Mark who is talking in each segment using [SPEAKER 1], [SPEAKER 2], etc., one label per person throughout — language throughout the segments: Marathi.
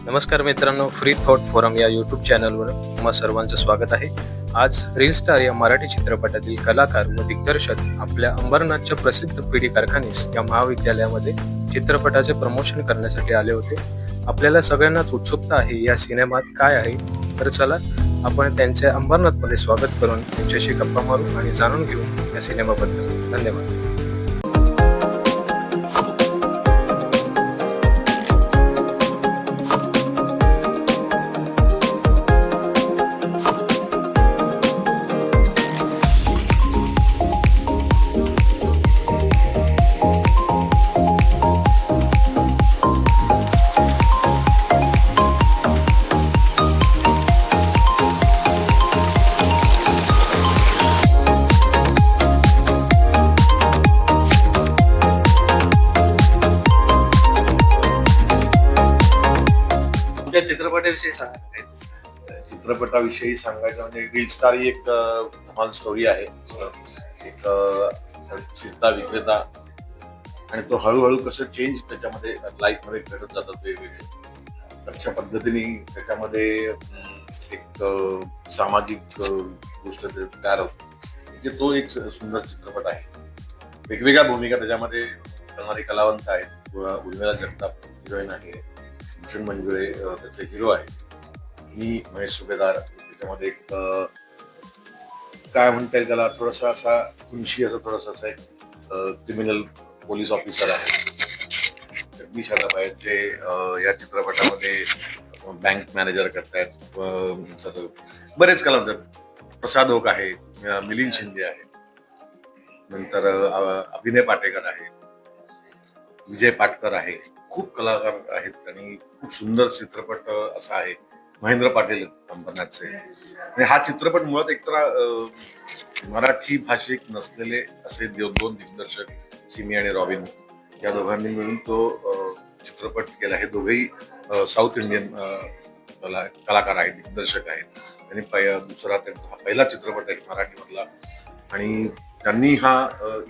[SPEAKER 1] नमस्कार मित्रांनो, फ्री थॉट फोरम या यूट्यूब चॅनलवर तुम्हा सर्वांचं स्वागत आहे. आज रील स्टार या मराठी चित्रपटातील कलाकार व दिग्दर्शक आपल्या अंबरनाथच्या प्रसिद्ध पिढी कारखानीस या महाविद्यालयामध्ये चित्रपटाचे प्रमोशन करण्यासाठी आले होते. आपल्याला सगळ्यांनाच उत्सुकता आहे या सिनेमात काय आहे, तर चला आपण त्यांचे अंबरनाथमध्ये स्वागत करून त्यांच्याशी गप्पा मारू आणि जाणून घेऊ या सिनेमाबद्दल. धन्यवाद.
[SPEAKER 2] त्या चित्रपटाविषयी सांगा.
[SPEAKER 3] चित्रपटाविषयी सांगायचं म्हणजे रील स्टार ही एक धमाल स्टोरी आहे. एक फिरता विक्रेता आणि तो हळूहळू कसं चेंज त्याच्यामध्ये लाईफ मध्ये घडत जातात वेगवेगळे अशा पद्धतीने त्याच्यामध्ये एक सामाजिक गोष्ट तयार होते. म्हणजे तो एक सुंदर चित्रपट आहे. वेगवेगळ्या भूमिका त्याच्यामध्ये करणारे कलावंत आहेत. उर्मिला जगताप हिरोईन आहे, भूषण मंजुळे त्याचे हिरो आहे, मी महेश सुभेदार. त्याच्यामध्ये एक काय म्हणता येईल त्याला, थोडासा असा खुनशी असं थोडासा असा एक क्रिमिनल पोलीस ऑफिसर आहे. जगदीश आदाब आहेत ते या चित्रपटामध्ये बँक मॅनेजर करतायत. बरेच कलावंत, प्रसाद ओक आहे, मिलिंद शिंदे आहे, नंतर अभिनय पाटेकर आहे, विजय पाटकर आहे. खूप कलाकार आहेत आणि खूप सुंदर चित्रपट असा आहे. महेंद्र पाटील अंबरनाथचे. आणि हा चित्रपट मुळात एकतर मराठी भाषिक नसलेले असे दोन दिग्दर्शक सिमी आणि रॉबिन या दोघांनी मिळून तो चित्रपट केला. हे दोघेही साऊथ इंडियन कलाकार आहेत, दिग्दर्शक आहेत. त्यांनी दुसरा त्यांचा हा पहिला चित्रपट आहे मराठीमधला आणि त्यांनी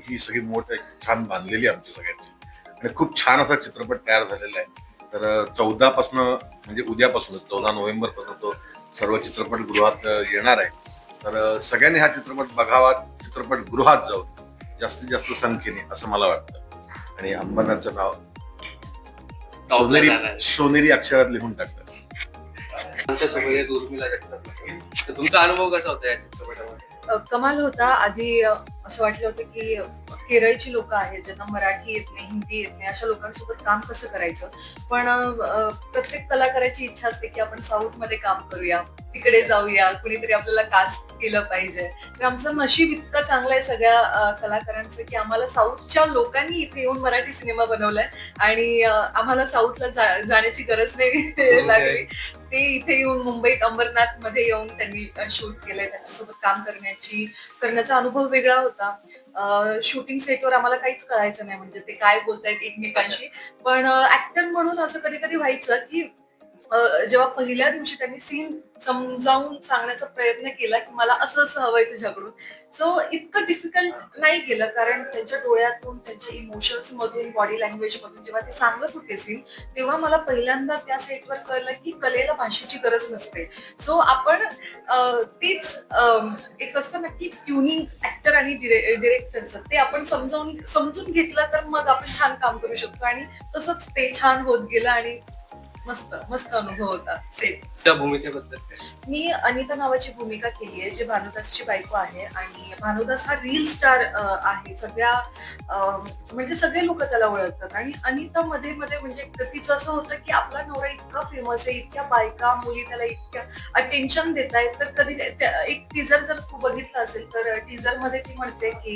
[SPEAKER 3] ही सगळी मोठ छान बांधलेली आमची सगळ्यांची आणि खूप छान असा चित्रपट तयार झालेला आहे. तर 14 पासून म्हणजे उद्यापासून 14 नोव्हेंबर पासून तो सर्व चित्रपटगृहात येणार आहे. तर सगळ्यांनी हा चित्रपट बघावा, चित्रपटगृहात जाऊन जास्तीत जास्त संख्येने, असं मला वाटतं. आणि अंबरनाथचं नाव सोनेरी अक्षरात लिहून टाकतात.
[SPEAKER 2] आमच्यासोबत उर्मिला जगताप. तर तुमचा अनुभव कसा होता या चित्रपटामध्ये?
[SPEAKER 4] कमाल होता. आधी असं वाटलं होतं की केरळची लोक आहेत ज्यांना मराठी येत नाही, हिंदी येत नाही, अशा लोकांसोबत काम कसं करायचं. पण प्रत्येक कलाकाराची इच्छा असते की आपण साऊथ मध्ये काम करूया, तिकडे जाऊया, कुणीतरी आपल्याला कास्ट केलं पाहिजे. तर आमचं नशीब इतकं चांगलं आहे सगळ्या कलाकारांचं की आम्हाला साऊथच्या लोकांनी इथे येऊन मराठी सिनेमा बनवलाय आणि आम्हाला साऊथला जाण्याची गरज नाही लागली. ते इथे येऊन मुंबईत अंबरनाथ मध्ये येऊन त्यांनी शूट केलंय. त्यांच्यासोबत काम करण्याचा अनुभव वेगळा होता. शूटिंग सेटवर आम्हाला काहीच कळायचं नाही, म्हणजे ते काय बोलतायत एकमेकांशी. पण ऍक्टर म्हणून असं कधी कधी व्हायचं की जेव्हा पहिल्या दिवशी त्यांनी सीन समजावून सांगण्याचा प्रयत्न केला की मला असं असं हवंय तुझ्याकडून, सो इतकं डिफिकल्ट नाही केलं. कारण त्यांच्या डोळ्यातून, त्यांच्या इमोशन्स मधून, बॉडी लँग्वेज मधून जेव्हा ते सांगत होते सीन, तेव्हा मला पहिल्यांदा त्या सेटवर कळलं की कलेला भाषेची गरज नसते. सो आपण तेच एक असतं ना की ट्युनिंग ऍक्टर आणि डिरेक्टरचं, ते आपण समजून घेतलं तर मग आपण छान काम करू शकतो. आणि तसंच ते छान होत गेलं आणि मस्त मस्त अनुभव होता सेट.
[SPEAKER 2] त्या भूमिकेबद्दल
[SPEAKER 4] मी अनिता नावाची भूमिका केली आहे, जी भानुदासची बायको आहे. आणि भानुदास हा रील स्टार आहे. म्हणजे सगळे लोक त्याला ओळखतात. आणि अनिता मध्ये मध्ये म्हणजे तिचं असं होतं की आपला नवरा इतका फेमस आहे, इतक्या बायका मुली त्याला इतक्या अटेन्शन देत आहेत. तर कधी एक टीजर जर तू बघितलं असेल तर टीजर मध्ये ती म्हणते की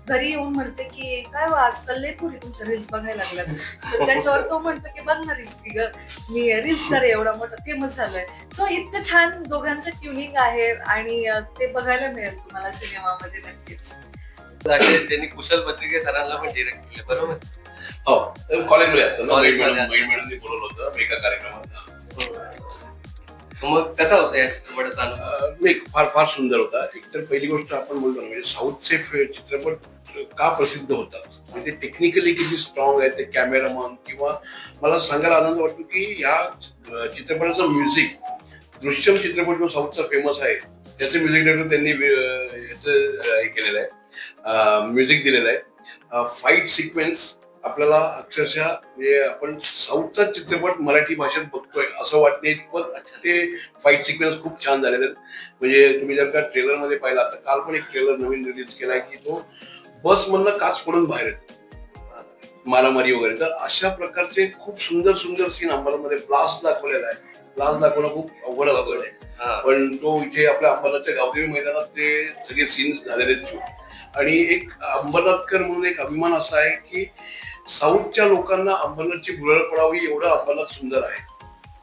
[SPEAKER 4] घरी येऊन म्हणते की काय आजकाल लय पुरी तुमच्या रील्स बघायला लागल्यात. तर त्याच्यावर तो म्हणतो की बघ ना रील्स की मी रील स्टार एवढा मोठा फेमस झालोय. सो इतकं छान दोघांचं ट्युनिंग आहे आणि ते बघायला मिळेल तुम्हाला सिनेमामध्ये नक्कीच.
[SPEAKER 2] त्यांनी कुशल पत्रिके सरांना पण डिरेक्ट केले, बरोबर?
[SPEAKER 3] हो, कॉलेजमध्ये असतो ना,
[SPEAKER 2] कॉलेजमध्ये असतं.
[SPEAKER 3] मॅडमने बोलवलं होतं एका कार्यक्रमात.
[SPEAKER 2] मग कसा होता या चित्रपटाचा अनुभव?
[SPEAKER 3] फार फार सुंदर होता. एकतर पहिली गोष्ट आपण बोलतो ना, म्हणजे साऊथचे चित्रपट
[SPEAKER 5] का प्रसिद्ध होतात, म्हणजे टेक्निकली किती स्ट्रॉंग आहे ते कॅमेरामन, किंवा मला सांगायला आनंद वाटतो की ह्या चित्रपटाचं म्युझिक, दृश्यम चित्रपट जो साऊथचा फेमस आहे त्याचे म्युझिक डायरेक्टर त्यांनी याचं हे केलेलं आहे, म्युझिक दिलेलं आहे. फाईट सिक्वेन्स आपल्याला अक्षरशः म्हणजे आपण साऊथचा चित्रपट मराठी भाषेत बघतोय असं वाटणे इतपत ते फाईट सिक्वेन्स खूप छान झालेले आहेत. म्हणजे तुम्ही जर का ट्रेलर मध्ये पाहिला, आता काल पण एक ट्रेलर नवीन रिलीज केलाय की तो बस मधनं काच पडून बाहेर येतो, मारामारी वगैरे. तर अशा प्रकारचे खूप सुंदर सुंदर सीन अंबालामध्ये ब्लास्ट दाखवलेला आहे. ब्लास्ट दाखवणं खूप अवघड असतं, पण तो इथे आपल्या अंबरनाथच्या गावदेवी मैदानात ते सगळे सीन झालेले आहेत. आणि एक अंबरनाथकर म्हणून एक अभिमान असा आहे की साऊथच्या लोकांना अंबरनाथची भुरळ पडावी एवढं अंबरनाथ सुंदर आहे.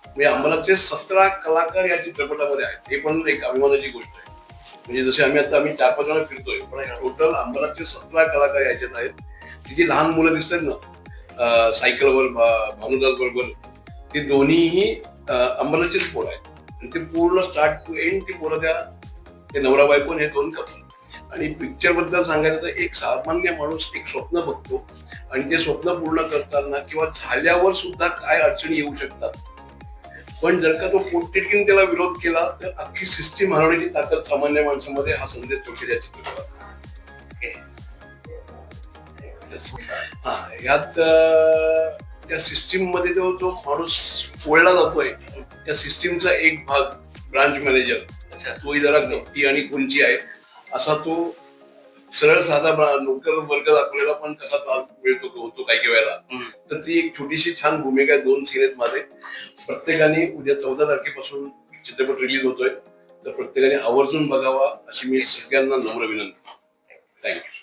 [SPEAKER 5] म्हणजे अंबरनाथचे 17 कलाकार या चित्रपटामध्ये आहेत, हे पण एक अभिमानाची गोष्ट आहे. म्हणजे जसे आम्ही 4-5 जण फिरतोय, पण टोटल अंबरनाथचे 17 कलाकार याच्यात आहेत. तिची लहान मुलं दिसतात ना सायकलवर भानुदास बरोबर, ते दोन्हीही अंबरनाथचेच पोरं आहेत. आणि ते पूर्ण स्टार्ट टू एंड ती पोरं ते नवरा बायको हे दोन कपल. आणि पिक्चर बद्दल सांगायचं तर एक सामान्य माणूस एक स्वप्न बघतो आणि ते स्वप्न पूर्ण करताना किंवा झाल्यावर सुद्धा काय अडचणी येऊ शकतात, पण जर का तो पोटतिडकीने त्याला विरोध केला तर अख्खी सिस्टीम हरवण्याची ताकद सामान्य माणसामध्ये हा संदेश चोखेल या चित्रपटात. हा, यात त्या सिस्टीम मध्ये जो माणूस ओळला जातोय, त्या सिस्टीमचा एक भाग ब्रांच मॅनेजर, तोही जरा गप्ती आणि कुंची आहे. असा तो सरळ साधा नोकर वर्ग दाखवलेला, पण कसा त्रास मिळतो होतो काही वेळेला. तर ती एक छोटीशी छान भूमिका आहे. 2 सीन आहेत माझे. प्रत्येकाने उद्या 14 तारखेपासून चित्रपट रिलीज होतोय, तर प्रत्येकाने आवर्जून बघावा अशी मी सगळ्यांना नम्र विनंती. थँक्यू.